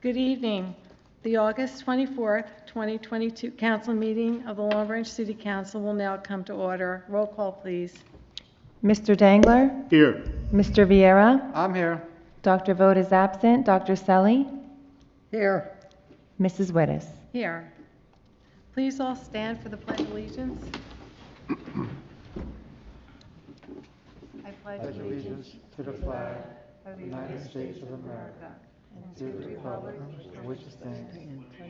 Good evening. The August 24th, 2022 council meeting of the Long Branch City Council will now come to order. Roll call, please. Mr. Dangler? Here. Mr. Vieira? I'm here. Dr. Vogt is absent. Dr. Selly? Here. Mrs. Wittes? Here. Please all stand for the Pledge of Allegiance. I pledge allegiance to the flag of the United States of America and to the republic for which it stands,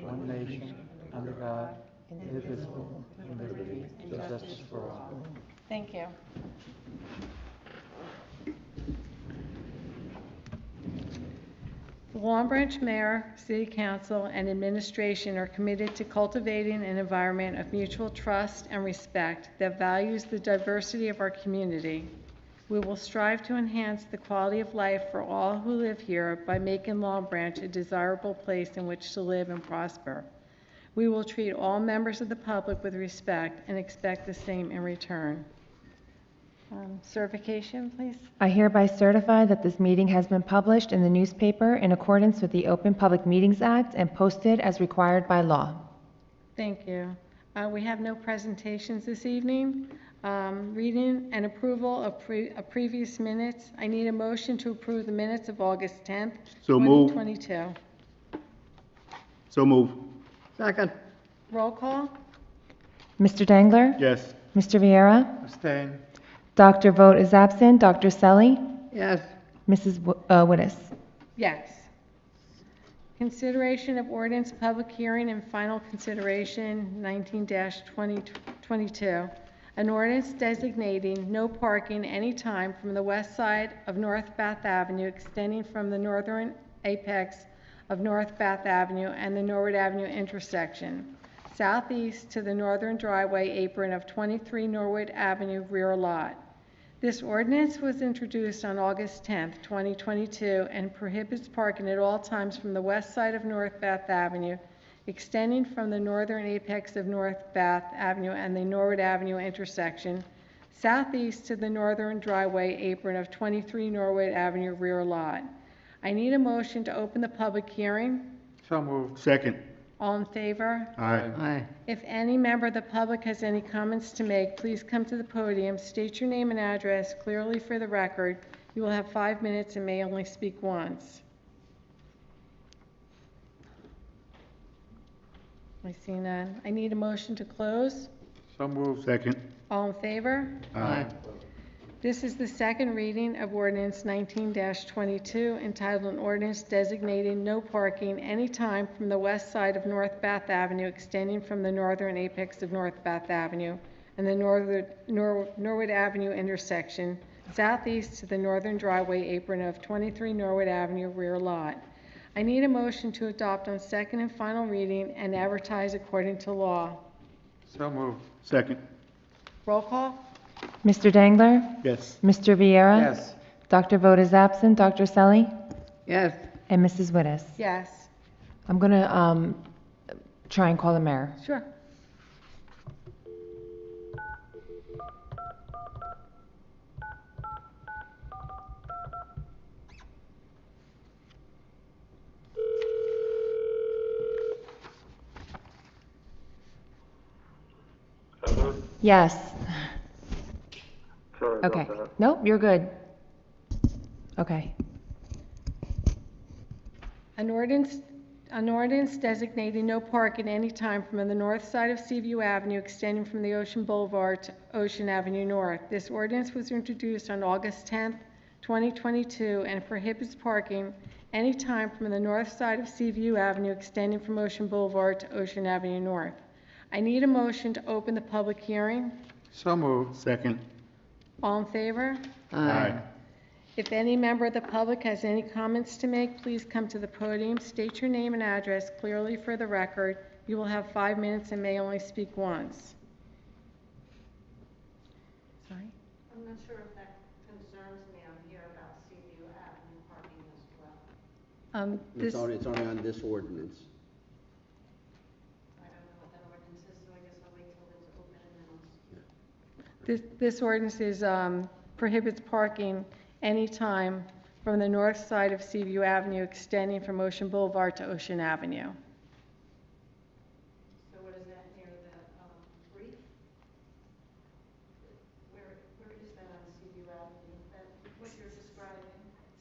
one nation, under God, indivisible, with liberty and justice for all. Thank you. The Long Branch Mayor, City Council, and Administration are committed to cultivating an environment of mutual trust and respect that values the diversity of our community. We will strive to enhance the quality of life for all who live here by making Long Branch a desirable place in which to live and prosper. We will treat all members of the public with respect and expect the same in return. Certification, please. I hereby certify that this meeting has been published in the newspaper in accordance with the Open Public Meetings Act and posted as required by law. Thank you. We have no presentations this evening. Reading and approval of previous minutes. I need a motion to approve the minutes of August 10th, So move. 2022. So move. Second. Roll call. Mr. Dangler? Yes. Mr. Vieira? Abstain. Dr. Vogt is absent. Dr. Selly? Yes. Mrs. Wittes? Yes. Consideration of ordinance, public hearing, and final consideration, 19-2022. An ordinance designating no parking anytime from the west side of North Bath Avenue, extending from the northern apex of North Bath Avenue and the Norwood Avenue intersection, southeast to the northern driveway apron of 23 Norwood Avenue rear lot. This ordinance was introduced on August 10th, 2022, and prohibits parking at all times from the west side of North Bath Avenue, extending from the northern apex of North Bath Avenue and the Norwood Avenue intersection, southeast to the northern driveway apron of 23 Norwood Avenue rear lot. I need a motion to open the public hearing. So moved. Second. All in favor? Aye. If any member of the public has any comments to make, please come to the podium, state your name and address clearly for the record. You will have 5 minutes and may only speak once. I see none. I need a motion to close. So moved. Second. All in favor? Aye. This is the second reading of ordinance 19-22, entitled an ordinance designating no parking anytime from the west side of North Bath Avenue, extending from the northern apex of North Bath Avenue and the Norwood Avenue intersection, southeast to the northern driveway apron of 23 Norwood Avenue rear lot. I need a motion to adopt on second and final reading and advertise according to law. So moved. Second. Roll call. Mr. Dangler? Yes. Mr. Vieira? Yes. Dr. Vogt is absent. Dr. Selly? Yes. And Mrs. Wittes? Yes. I'm going to try and call the mayor. Sure. Yes. Sorry Okay. about that. Nope, you're good. Okay. An ordinance designating no parking any time from the north side of Seaview Avenue, extending from the Ocean Boulevard to Ocean Avenue North. This ordinance was introduced on August 10th, 2022, and prohibits parking any time from the north side of Seaview Avenue, extending from Ocean Boulevard to Ocean Avenue North. I need a motion to open the public hearing. So moved. Second. All in favor? Aye. If any member of the public has any comments to make, please come to the podium, state your name and address clearly for the record. You will have 5 minutes and may only speak once. Sorry? I'm not sure if that concerns me. I'm here about Seaview Avenue parking as well. This, It's only on this ordinance. I don't know what that ordinance is, so I guess I'll wait till it's open and then I'll. this ordinance is, prohibits parking anytime from the north side of Seaview Avenue extending from Ocean Boulevard to Ocean Avenue. So what is that near the, reef? Where is that on Seaview Avenue? That, what you're describing?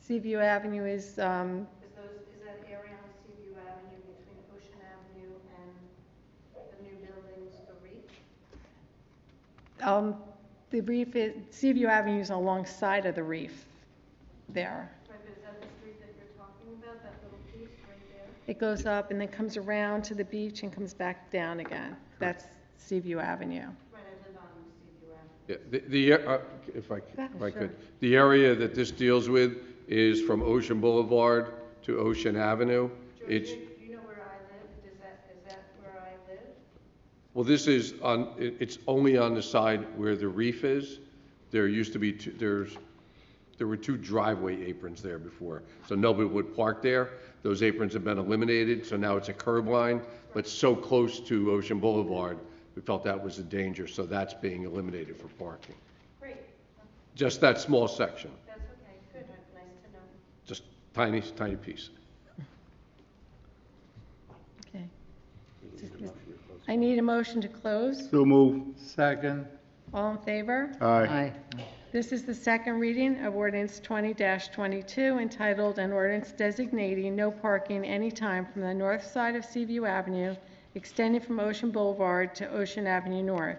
Seaview Avenue is, Is that area on Seaview Avenue between Ocean Avenue and the new buildings, the reef? the reef is, Seaview Avenue is alongside of the reef there. Right, but is that the street that you're talking about, that little piece right there? It goes up and then comes around to the beach and comes back down again. That's Seaview Avenue. Right, I live on Seaview Avenue. Yeah, if I Sure. could, the area that this deals with is from Ocean Boulevard to Ocean Avenue. It's, George, do you know where I live? Is that where I live? well, this is on, it's only on the side where the reef is. There used to be there were two driveway aprons there before, so nobody would park there. Those aprons have been eliminated, so now it's a curb line, but so close to Ocean Boulevard, we felt that was a danger, so that's being eliminated for parking. Great, Just that small section, that's okay, good, nice to know. just tiny piece. Okay. I need a motion to close. So move. Second. All in favor? Aye. This is the second reading of ordinance 20-22 entitled an ordinance designating no parking anytime from the north side of Seaview Avenue extending from Ocean Boulevard to Ocean Avenue North.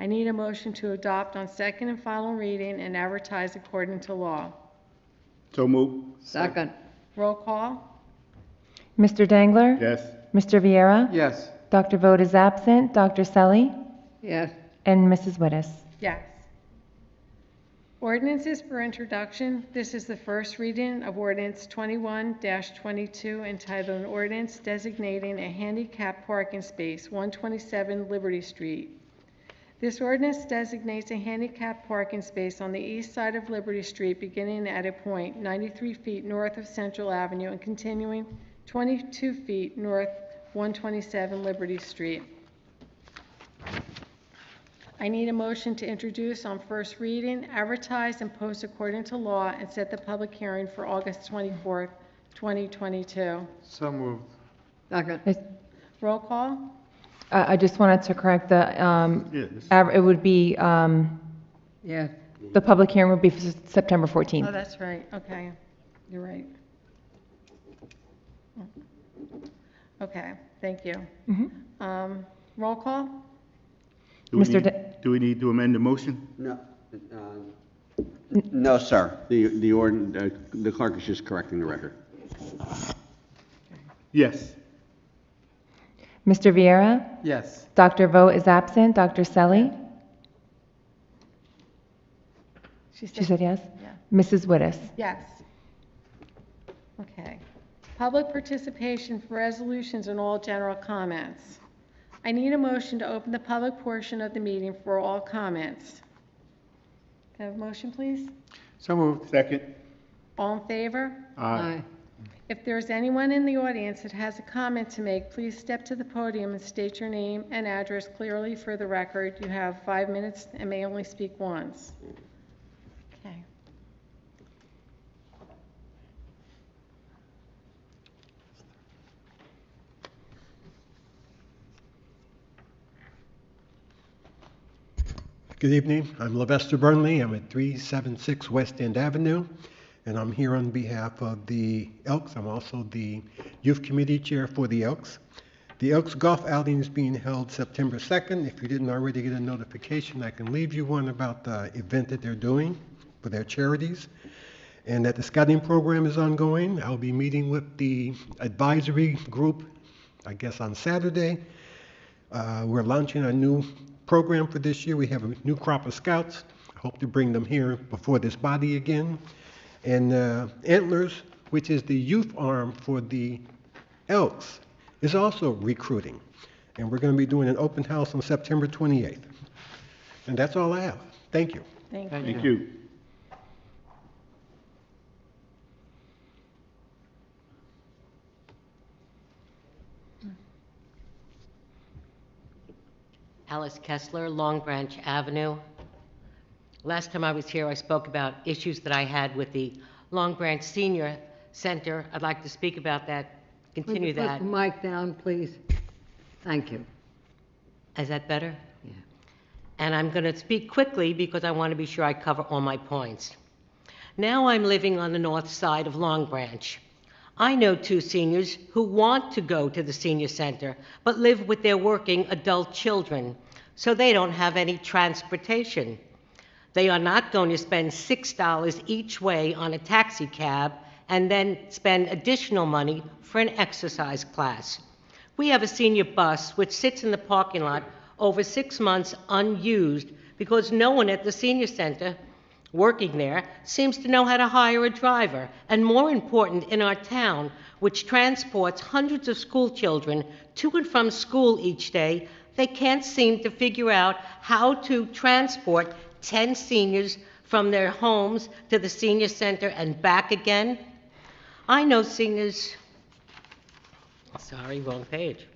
I need a motion to adopt on second and final reading and advertise according to law. So move. Second. Roll call? Mr. Dangler? Yes. Mr. Viera? Yes. Dr. Vogt is absent. Dr. Selly? Yes. And Mrs. Wittes. Yes. Ordinances for introduction. This is the first reading of ordinance 21-22 entitled an ordinance designating a handicap parking space, 127 Liberty Street. This ordinance designates a handicap parking space on the east side of Liberty Street beginning at a point 93 feet north of Central Avenue and continuing 22 feet north 127 Liberty Street. I need a motion to introduce on first reading, advertise, and post according to law, and set the public hearing for August 24th, 2022. So moved. Second. Roll call? I just wanted to correct the, it would be, Yes. the public hearing would be for September Oh, 14th. that's right. Okay. You're right. Okay, thank you. Roll call? Do we need to amend the motion? No, no, sir. The clerk is just correcting the record. Yes. Mr. Viera? Yes. Dr. Vogt is absent. Dr. Selly? She said yes? Yeah. Mrs. Wittes? Yes. Okay. Public participation for resolutions and all general comments. I need a motion to open the public portion of the meeting for all comments. Can I have a motion, please? So moved. Second. All in favor? Aye. If there's anyone in the audience that has a comment to make, please step to the podium and state your name and address clearly for the record. You have 5 minutes and may only speak once. Okay. Good evening. I'm Levester Burnley. I'm at 376 West End Avenue, and I'm here on behalf of the Elks. I'm also the Youth Committee Chair for the Elks. The Elks Golf Outing is being held September 2nd. If you didn't already get a notification, I can leave you one about the event that they're doing for their charities, and that the scouting program is ongoing. I'll be meeting with the advisory group, I guess, on Saturday. We're launching a new program for this year. We have a new crop of scouts. I hope to bring them here before this body again. And Antlers, which is the youth arm for the Elks, is also recruiting. And we're going to be doing an open house on September 28th. And that's all I have. Thank you. Thank you. Thank you. Alice Kessler, Long Branch Avenue. Last time I was here, I spoke about issues that I had with the Long Branch Senior Center. I'd like to speak about that, continue Would you that. put the mic down, please? Thank you. Is that better? Yeah. And I'm going to speak quickly because I want to be sure I cover all my points. Now I'm living on the north side of Long Branch. I know 2 seniors who want to go to the senior center, but live with their working adult children, so they don't have any transportation. They are not going to spend $6 each way on a taxi cab and then spend additional money for an exercise class. We have a senior bus which sits in the parking lot over 6 months unused because no one at the senior center working there seems to know how to hire a driver. And more important, in our town, which transports hundreds of school children to and from school each day, they can't seem to figure out how to transport 10 seniors from their homes to the senior center and back again. I know seniors, sorry, wrong page.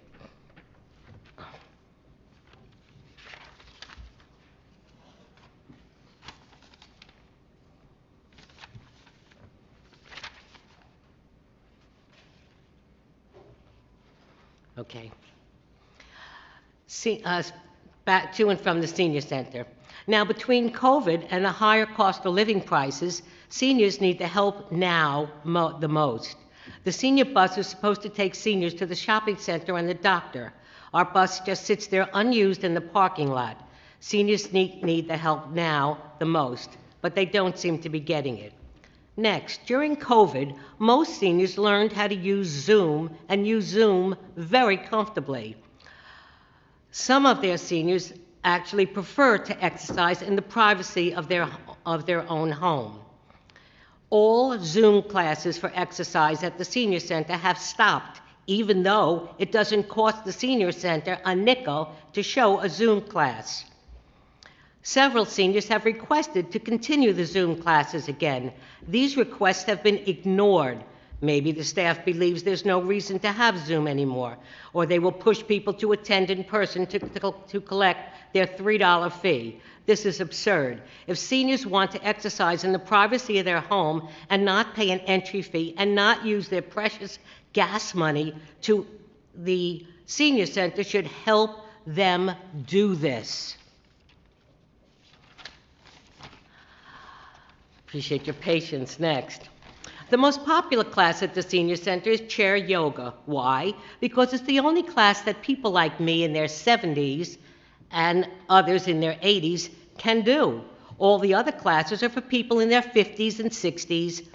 Okay. Back to and from the senior center. Now, between COVID and the higher cost of living prices, seniors need the help now the most. The senior bus is supposed to take seniors to the shopping center and the doctor. Our bus just sits there unused in the parking lot. Seniors need the help now the most, but they don't seem to be getting it. Next, during COVID, most seniors learned how to use Zoom and use Zoom very comfortably. Some of their seniors actually prefer to exercise in the privacy of their own home. All Zoom classes for exercise at the senior center have stopped, even though it doesn't cost the senior center a nickel to show a Zoom class. Several seniors have requested to continue the Zoom classes again. These requests have been ignored. Maybe the staff believes there's no reason to have Zoom anymore, or they will push people to attend in person to collect their $3 fee. This is absurd. If seniors want to exercise in the privacy of their home and not pay an entry fee and not use their precious gas money to the senior center, should help them do this. Appreciate your patience. Next. The most popular class at the senior center is chair yoga. Why? Because it's the only class that people like me in their 70s and others in their 80s can do. All the other classes are for people in their 50s and 60s.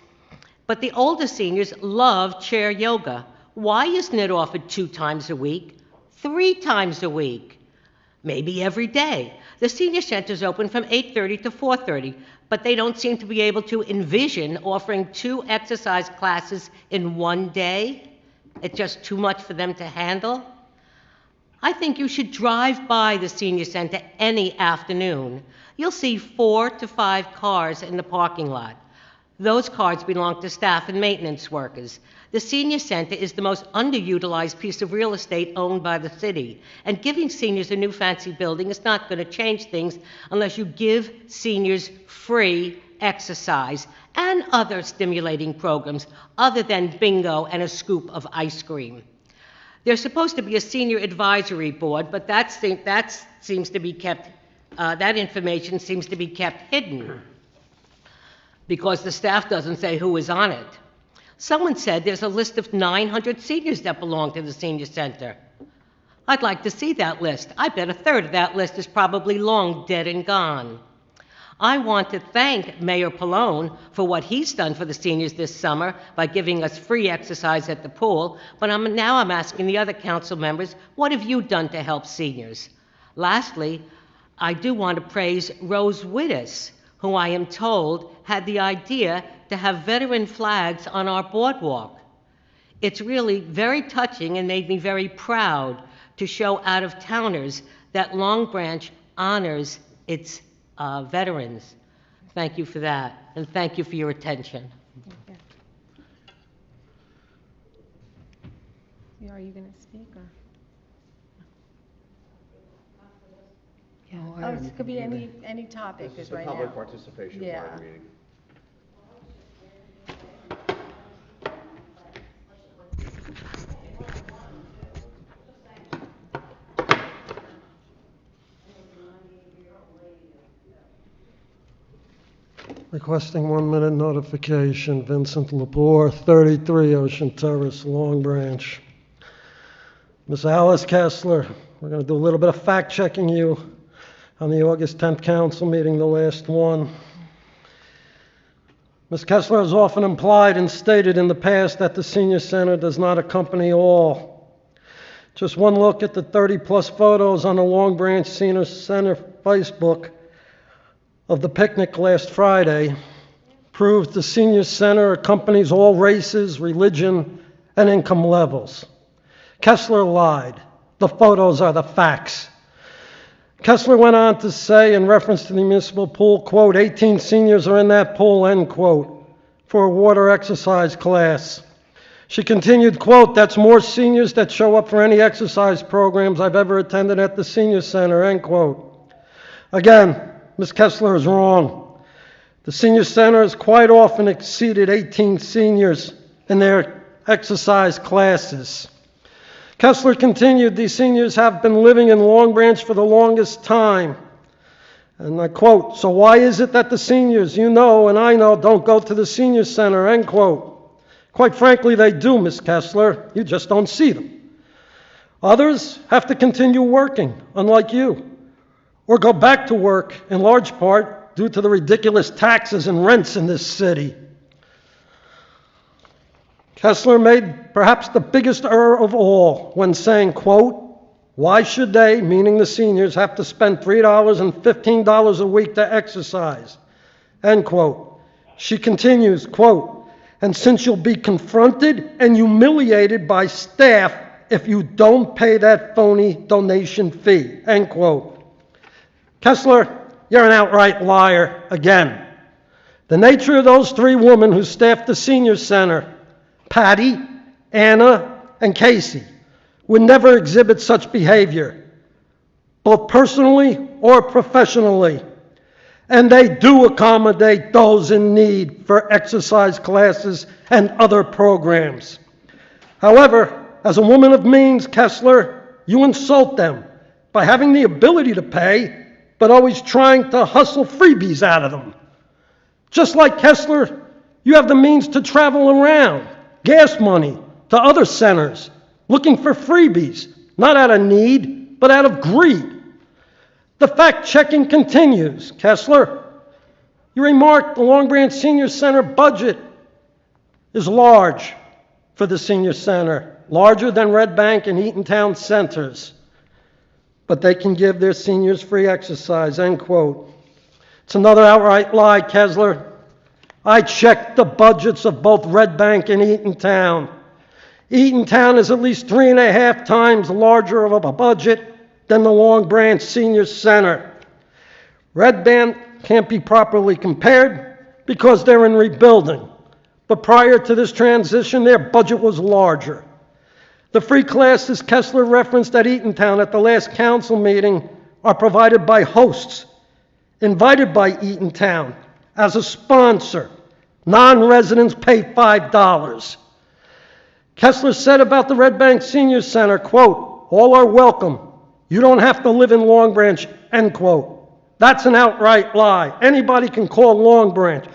But the older seniors love chair yoga. Why isn't it offered 2 times a week, 3 times a week, maybe every day? The senior center is open from 8:30 to 4:30, but they don't seem to be able to envision offering 2 exercise classes in one day. It's just too much for them to handle. I think you should drive by the senior center any afternoon. You'll see 4 to 5 cars in the parking lot. Those cars belong to staff and maintenance workers. The senior center is the most underutilized piece of real estate owned by the city, and giving seniors a new fancy building is not going to change things unless you give seniors free exercise and other stimulating programs other than bingo and a scoop of ice cream. There's supposed to be a senior advisory board, but that information seems to be kept hidden because the staff doesn't say who is on it. Someone said there's a list of 900 seniors that belong to the senior center. I'd like to see that list. I bet a third of that list is probably long dead and gone. I want to thank Mayor Pallone for what he's done for the seniors this summer by giving us free exercise at the pool, but now I'm asking the other council members, what have you done to help seniors? Lastly, I do want to praise Rose Wittes, who I am told had the idea to have veteran flags on our boardwalk. It's really very touching and made me very proud to show out-of-towners that Long Branch honors its veterans. Thank you for that, and thank you for your attention. Are you going to speak? Or? Yeah. Oh, it could be any topic. This is right the public now. participation Yeah. part of the meeting. Requesting 1 minute notification, Vincent Lepore, 33 Ocean Terrace, Long Branch. Ms. Alice Kessler, we're going to do a little bit of fact-checking you on the August 10th council meeting, the last one. Ms. Kessler has often implied and stated in the past that the senior center does not accompany all. Just one look at the 30-plus photos on the Long Branch Senior Center Facebook of the picnic last Friday proves the senior center accompanies all races, religion, and income levels. Kessler lied. The photos are the facts. Kessler went on to say, in reference to the municipal pool, quote, 18 seniors are in that pool, end quote, for a water exercise class. She continued, quote, that's more seniors that show up for any exercise programs I've ever attended at the senior center, end quote. Again, Ms. Kessler is wrong. The senior center has quite often exceeded 18 seniors in their exercise classes. Kessler continued, these seniors have been living in Long Branch for the longest time. And I quote, so why is it that the seniors you know and I know don't go to the senior center, end quote. Quite frankly, they do, Ms. Kessler. You just don't see them. Others have to continue working, unlike you, or go back to work, in large part due to the ridiculous taxes and rents in this city. Kessler made perhaps the biggest error of all when saying, quote, why should they, meaning the seniors, have to spend $3 and $15 a week to exercise, end quote. She continues, quote, and since you'll be confronted and humiliated by staff if you don't pay that phony donation fee, end quote. Kessler, you're an outright liar again. The nature of those three women who staffed the senior center, Patty, Anna, and Casey, would never exhibit such behavior, both personally or professionally. And they do accommodate those in need for exercise classes and other programs. However, as a woman of means, Kessler, you insult them by having the ability to pay, but always trying to hustle freebies out of them. Just like Kessler, you have the means to travel around, gas money, to other centers, looking for freebies, not out of need, but out of greed. The fact-checking continues. Kessler, you remarked the Long Branch Senior Center budget is large for the senior center, larger than Red Bank and Eatontown centers, but they can give their seniors free exercise, end quote. It's another outright lie, Kessler. I checked the budgets of both Red Bank and Eatontown. Eatontown is at least 3.5 times larger of a budget than the Long Branch Senior Center. Red Bank can't be properly compared because they're in rebuilding. But prior to this transition, their budget was larger. The free classes Kessler referenced at Eatontown at the last council meeting are provided by hosts, invited by Eatontown as a sponsor. Non-residents pay $5. Kessler said about the Red Bank Senior Center, quote, all are welcome. You don't have to live in Long Branch, end quote. That's an outright lie. Anybody can call Long Branch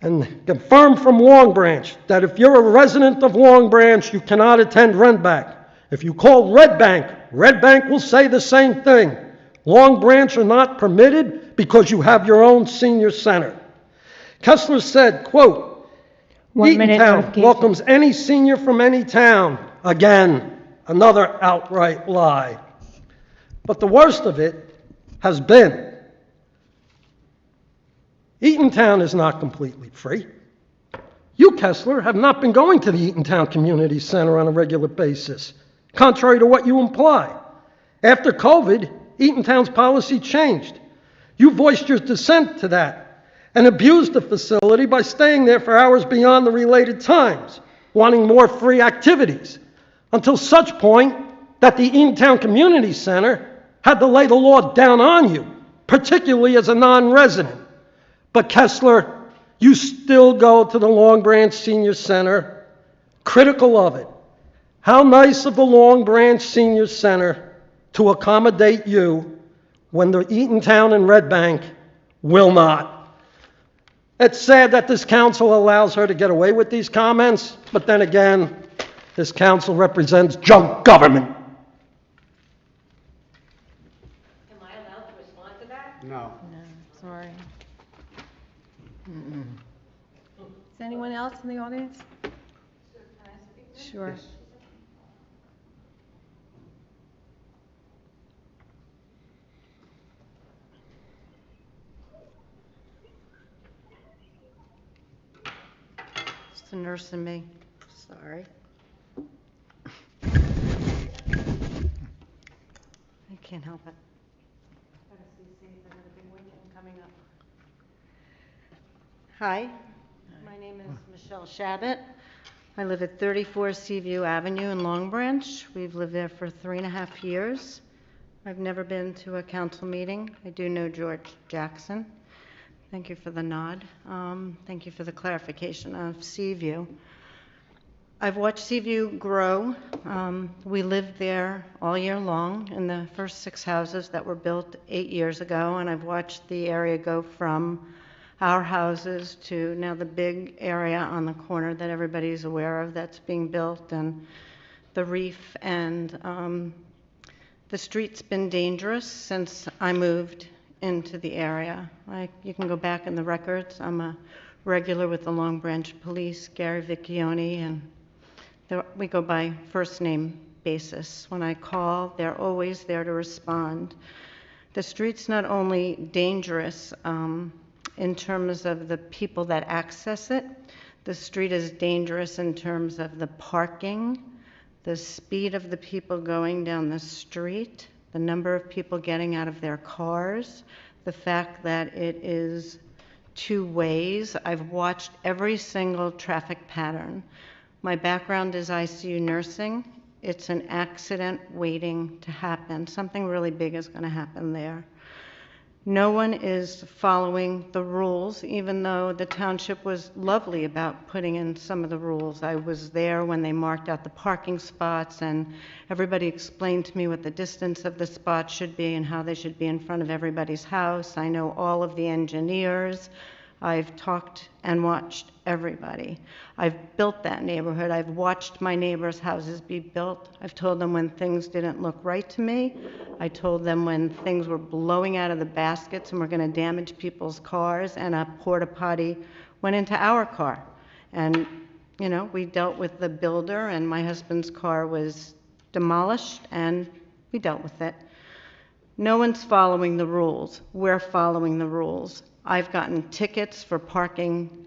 and confirm from Long Branch that if you're a resident of Long Branch, you cannot attend Red Bank. If you call Red Bank will say the same thing. Long Branch are not permitted because you have your own senior center. Kessler said, quote, 1 minute Eatontown notification. welcomes any senior from any town. Again, another outright lie. But the worst of it has been, Eatontown is not completely free. You, Kessler, have not been going to the Eatontown Community Center on a regular basis, contrary to what you imply. After COVID, Eatontown's policy changed. You voiced your dissent to that and abused the facility by staying there for hours beyond the related times, wanting more free activities, until such point that the Eatontown Community Center had to lay the law down on you, particularly as a non-resident. But Kessler, you still go to the Long Branch Senior Center, critical of it. How nice of the Long Branch Senior Center to accommodate you when the Eatontown and Red Bank will not. It's sad that this council allows her to get away with these comments, but then again, this council represents junk government. Am I allowed to respond to that? No. No, sorry. Is anyone else in the audience? Sure. It's the nurse in me. Sorry. I can't help it. Gotta stay safe. I got a big weekend coming up. Hi, my name is Michelle Shabbat. I live at 34 Seaview Avenue in Long Branch. We've lived there for 3.5 years. I've never been to a council meeting. I do know George Jackson. Thank you for the nod. Thank you for the clarification of Seaview. I've watched Seaview grow. We lived there all year long in the first 6 houses that were built 8 years ago, and I've watched the area go from our houses to now the big area on the corner that everybody's aware of that's being built, and the reef, and the street's been dangerous since I moved into the area. You can go back in the records. I'm a regular with the Long Branch Police, Gary Vicchione, and we go by first name basis. When I call, they're always there to respond. The street's not only dangerous in terms of the people that access it, the street is dangerous in terms of the parking, the speed of the people going down the street, the number of people getting out of their cars, the fact that it is 2 ways. I've watched every single traffic pattern. My background is ICU nursing. It's an accident waiting to happen. Something really big is going to happen there. No one is following the rules, even though the township was lovely about putting in some of the rules. I was there when they marked out the parking spots, and everybody explained to me what the distance of the spots should be and how they should be in front of everybody's house. I know all of the engineers. I've talked and watched everybody. I've built that neighborhood. I've watched my neighbors' houses be built. I've told them when things didn't look right to me. I told them when things were blowing out of the baskets and were going to damage people's cars, and a porta potty went into our car. And, you know, we dealt with the builder, and my husband's car was demolished, and we dealt with it. No one's following the rules. We're following the rules. I've gotten tickets for parking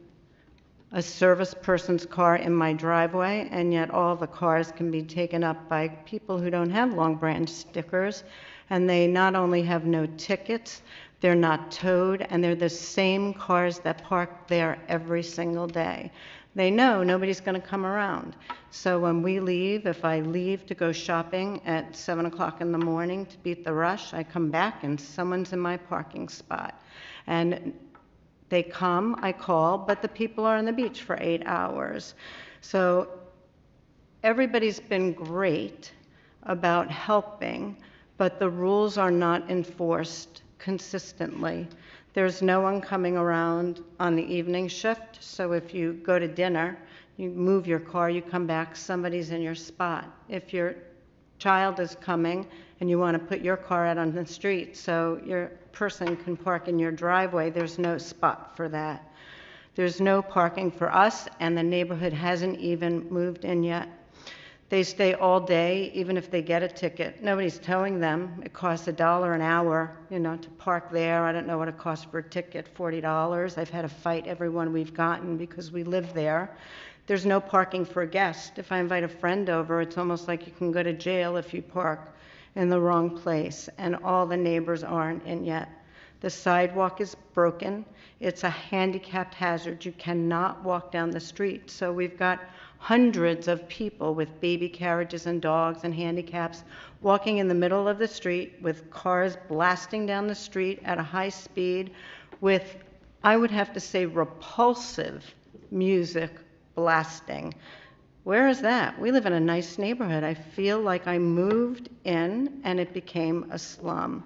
a service person's car in my driveway, and yet all the cars can be taken up by people who don't have Long Branch stickers, and they not only have no tickets, they're not towed, and they're the same cars that park there every single day. They know nobody's going to come around. So when we leave, if I leave to go shopping at 7 o'clock in the morning to beat the rush, I come back and someone's in my parking spot. And they come, I call, but the people are on the beach for 8 hours. So everybody's been great about helping, but the rules are not enforced consistently. There's no one coming around on the evening shift, so if you go to dinner, you move your car, you come back, somebody's in your spot. If your child is coming and you want to put your car out on the street so your person can park in your driveway, there's no spot for that. There's no parking for us, and the neighborhood hasn't even moved in yet. They stay all day, even if they get a ticket. Nobody's towing them. It costs $1 an hour, you know, to park there. I don't know what it costs for a ticket, $40. I've had to fight every one we've gotten because we live there. There's no parking for a guest. If I invite a friend over, it's almost like you can go to jail if you park in the wrong place, and all the neighbors aren't in yet. The sidewalk is broken. It's a handicapped hazard. You cannot walk down the street. So we've got hundreds of people with baby carriages and dogs and handicaps walking in the middle of the street with cars blasting down the street at a high speed with, I would have to say, repulsive music blasting. Where is that? We live in a nice neighborhood. I feel like I moved in and it became a slum.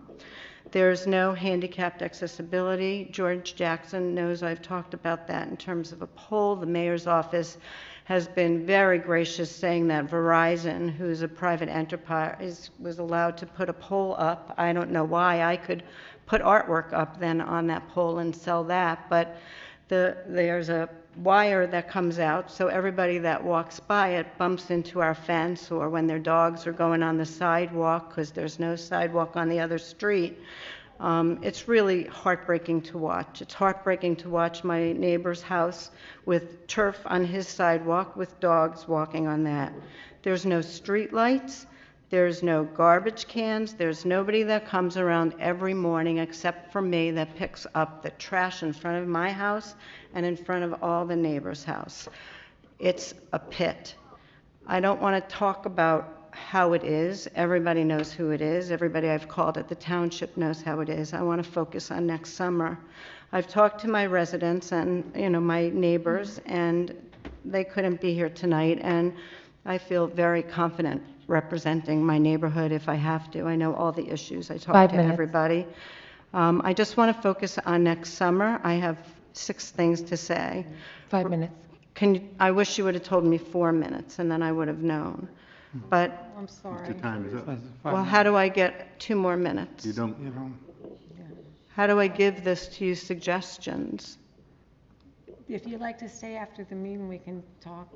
There's no handicapped accessibility. George Jackson knows I've talked about that in terms of a pole. The mayor's office has been very gracious, saying that Verizon, who's a private enterprise, was allowed to put a pole up. I don't know why. I could put artwork up then on that pole and sell that, but there's a wire that comes out, so everybody that walks by it bumps into our fence, or when their dogs are going on the sidewalk, because there's no sidewalk on the other street. It's really heartbreaking to watch. It's heartbreaking to watch my neighbor's house with turf on his sidewalk with dogs walking on that. There's no street lights. There's no garbage cans. There's nobody that comes around every morning except for me that picks up the trash in front of my house and in front of all the neighbors' house. It's a pit. I don't want to talk about how it is. Everybody knows who it is. Everybody I've called at the township knows how it is. I want to focus on next summer. I've talked to my residents and, my neighbors, and they couldn't be here tonight, and I feel very confident representing my neighborhood if I have to. I know all the issues. I 5 talk to minutes. everybody. I just want to focus on next summer. I have 6 things to say. 5 minutes. I wish you would have told me 4 minutes, and then I would have known. But, I'm sorry. Your time is up. well, how do I get 2 more minutes? You don't. How do I give this to you suggestions? If you'd like to stay after the meeting, we can talk.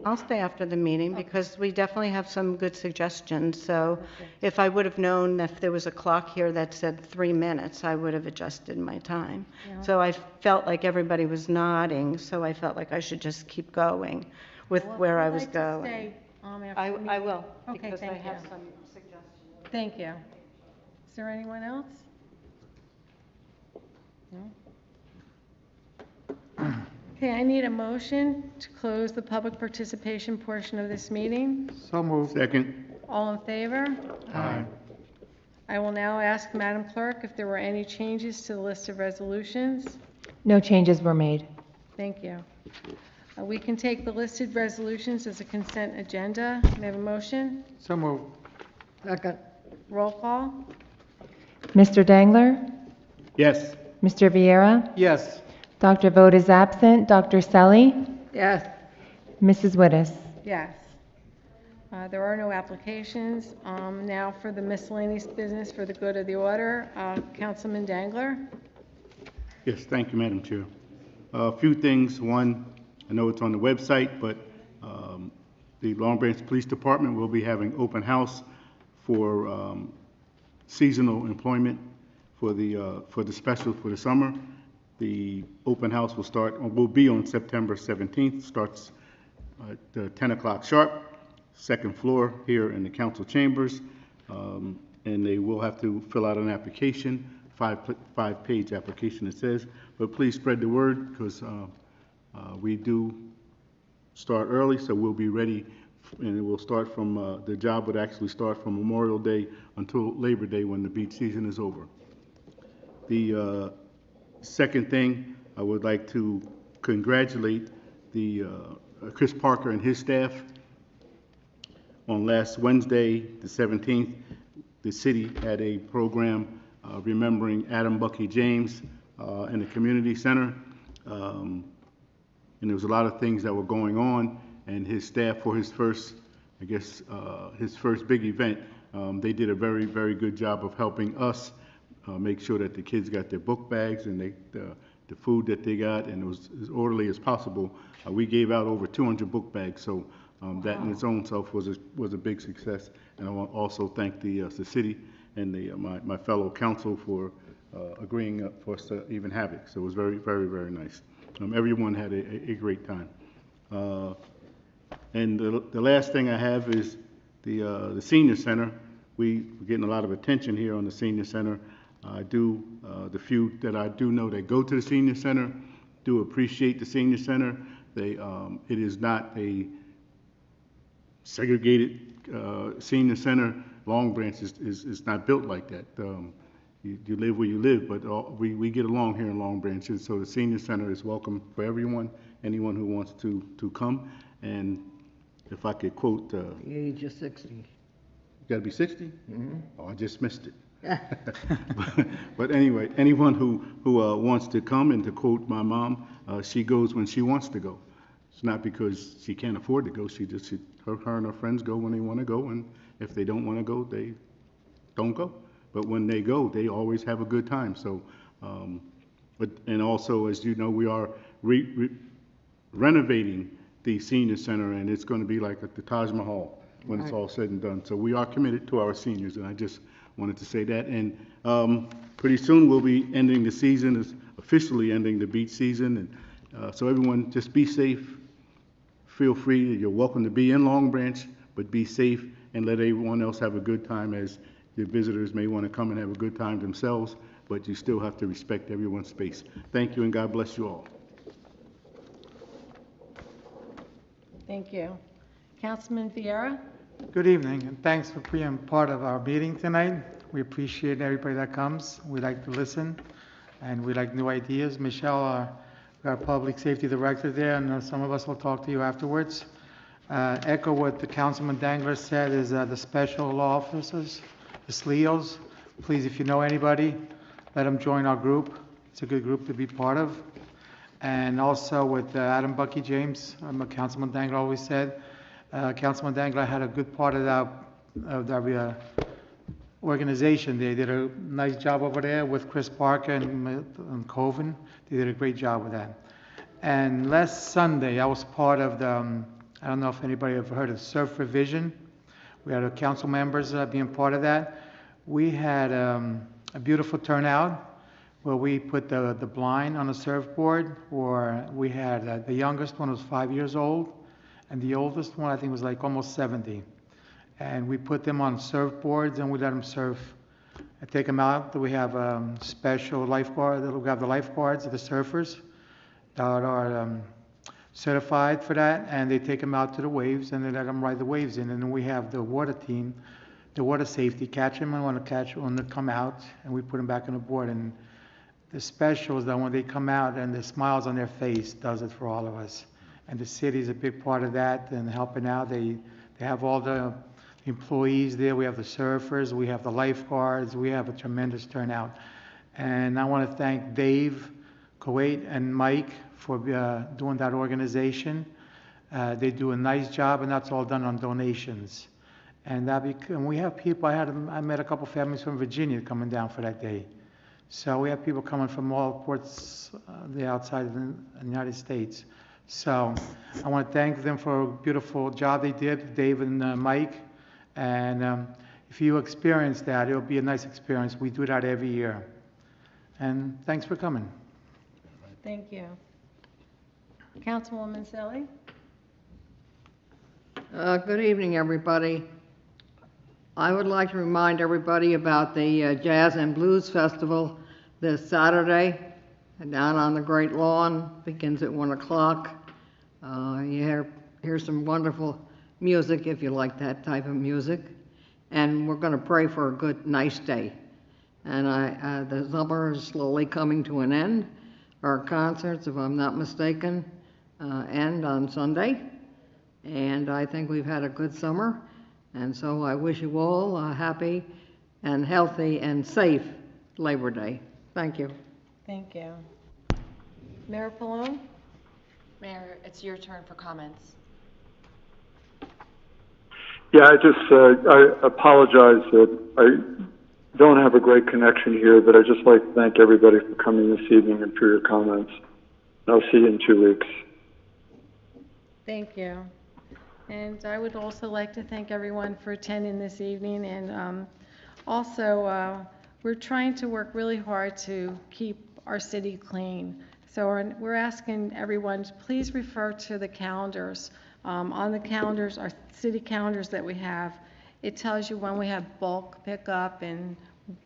I'll stay after the meeting because we definitely have some good suggestions. So if I would have known that there was a clock here that said 3 minutes, I would have adjusted my time. Yeah. So I felt like everybody was nodding, so I felt like I should just keep going with Well, if where I you'd was like to going. stay, after I the meeting- will, Okay, because I thank have you. some suggestions. Thank you. Is there anyone else? No? Okay, I need a motion to close the public participation portion of this meeting. So moved. Second. All in favor? Aye. I will now ask Madam Clerk if there were any changes to the list of resolutions. No changes were made. Thank you. We can take the listed resolutions as a consent agenda. May I have a motion? So moved. Second. Roll call? Mr. Dangler? Yes. Mr. Viera? Yes. Dr. Vogt is absent. Dr. Selly? Yes. Mrs. Wittes? Yes. There are no applications. Now for the miscellaneous business for the good of the order, Councilman Dangler. Yes, thank you, Madam Chair. A few things. One, I know it's on the website, but the Long Branch Police Department will be having open house for seasonal employment for the special for the summer. The open house will be on September 17th. Starts at 10 o'clock sharp, second floor here in the council chambers, and they will have to fill out an application, five-page application it says. But please spread the word because we do start early, so we'll be ready, and it will start from the job would actually start from Memorial Day until Labor Day when the beach season is over. The second thing, I would like to congratulate the Chris Parker and his staff. On last Wednesday, the 17th, the city had a program remembering Adam Bucky James in the community center. And there was a lot of things that were going on, and his staff, for his first, his first big event, they did a very, very good job of helping us make sure that the kids got their book bags and the food that they got, and it was as orderly as possible. We gave out over 200 book bags, so that in its own self was a big success. And I want to also thank the city and my fellow council for agreeing for us to even have it. So it was very, very, very nice. Everyone had a great time. And the last thing I have is the senior center. We're getting a lot of attention here on the senior center. The few that I do know that go to the senior center do appreciate the senior center. It is not a segregated senior center. Long Branch is not built like that. You live where you live, but we get along here in Long Branch, and so the senior center is welcome for everyone, anyone who wants to come. And if I could quote, The age of 60. you got to be 60? Mm-hmm. Oh, I just missed it. But anyway, anyone who wants to come, and to quote my mom, she goes when she wants to go. It's not because she can't afford to go, her and her friends go when they want to go, and if they don't want to go, they don't go. But when they go, they always have a good time. So, and also, as you know, we are renovating the senior center, and it's going to be like at the Taj Mahal when it's all said and done. So we are committed to our seniors, and I just wanted to say that. And pretty soon we'll be ending the season, officially ending the beach season. And so everyone, just be safe. Feel free. You're welcome to be in Long Branch, but be safe and let everyone else have a good time, as your visitors may want to come and have a good time themselves, but you still have to respect everyone's space. Thank you, and God bless you all. Thank you. Councilman Vieira? Good evening, and thanks for being part of our meeting tonight. We appreciate everybody that comes. We like to listen, and we like new ideas. Michelle, our public safety director there, and some of us will talk to you afterwards. Echo what the Councilman Dangler said is the special law officers, the SLEOs. Please, if you know anybody, let them join our group. It's a good group to be part of. And also with Adam Bucky James, Councilman Dangler always said, Councilman Dangler had a good part of that organization. They did a nice job over there with Chris Parker and Coven. They did a great job with that. And last Sunday, I was part of the, I don't know if anybody ever heard of Surf for Vision. We had our council members being part of that. We had a beautiful turnout where we put the blind on a surfboard, or we had the youngest one was 5 years old, and the oldest one I think was like almost 70. And we put them on surfboards and we let them surf. I take them out. We have special lifeguard. We have the lifeguards, the surfers that are certified for that, and they take them out to the waves and they let them ride the waves in. And then we have the water team, the water safety, catch them and want to come out, and we put them back on the board. And the special is that when they come out and the smiles on their face does it for all of us. And the city is a big part of that and helping out. They have all the employees there. We have the surfers, we have the lifeguards, we have a tremendous turnout. And I want to thank Dave, Kuwait, and Mike for doing that organization. They do a nice job, and that's all done on donations. And we have people, I met a couple families from Virginia coming down for that day. So we have people coming from all ports the outside of the United States. So I want to thank them for a beautiful job they did, Dave and Mike. And if you experience that, it'll be a nice experience. We do that every year. And thanks for coming. Thank you. Councilwoman Selly? Good evening, everybody. I would like to remind everybody about the Jazz and Blues Festival this Saturday down on the Great Lawn. Begins at 1 o'clock. You hear some wonderful music if you like that type of music. And we're going to pray for a good, nice day. And the summer is slowly coming to an end. Our concerts, if I'm not mistaken, end on Sunday. And I think we've had a good summer. And so I wish you all a happy and healthy and safe Labor Day. Thank you. Thank you. Mayor Pallone? Mayor, it's your turn for comments. Yeah, I apologize that I don't have a great connection here, but I'd just like to thank everybody for coming this evening and for your comments. I'll see you in 2 weeks. Thank you. And I would also like to thank everyone for attending this evening. And also, we're trying to work really hard to keep our city clean. So we're asking everyone to please refer to the calendars. On the calendars, our city calendars that we have, it tells you when we have bulk pickup and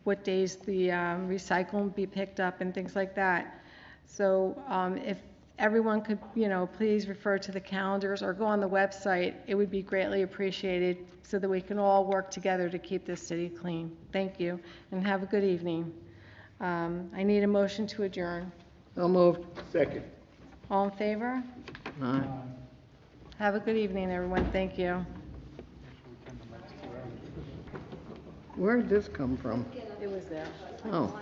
what days the recycle will be picked up and things like that. So if everyone could, please refer to the calendars or go on the website, it would be greatly appreciated so that we can all work together to keep this city clean. Thank you, and have a good evening. I need a motion to adjourn. So moved. Second. All in favor? Aye. Have a good evening, everyone. Thank you. Where did this come from? It was Oh.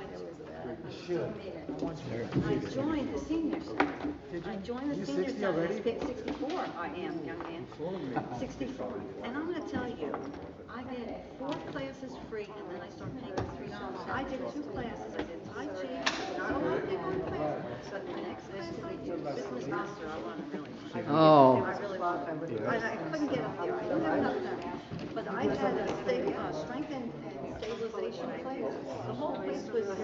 I joined the senior center. I joined the senior center. I spent 64. I am, young man. 64. And I'm gonna tell you, I get 4 classes free, and then I start paying $3. I did 2 classes. I did Tai Chi, not a lot of people in class, but the next class that I did, business master, I want to really. Oh. I really want to. I couldn't get up there. I don't have enough time. But I had a strength and stabilization class. The whole place was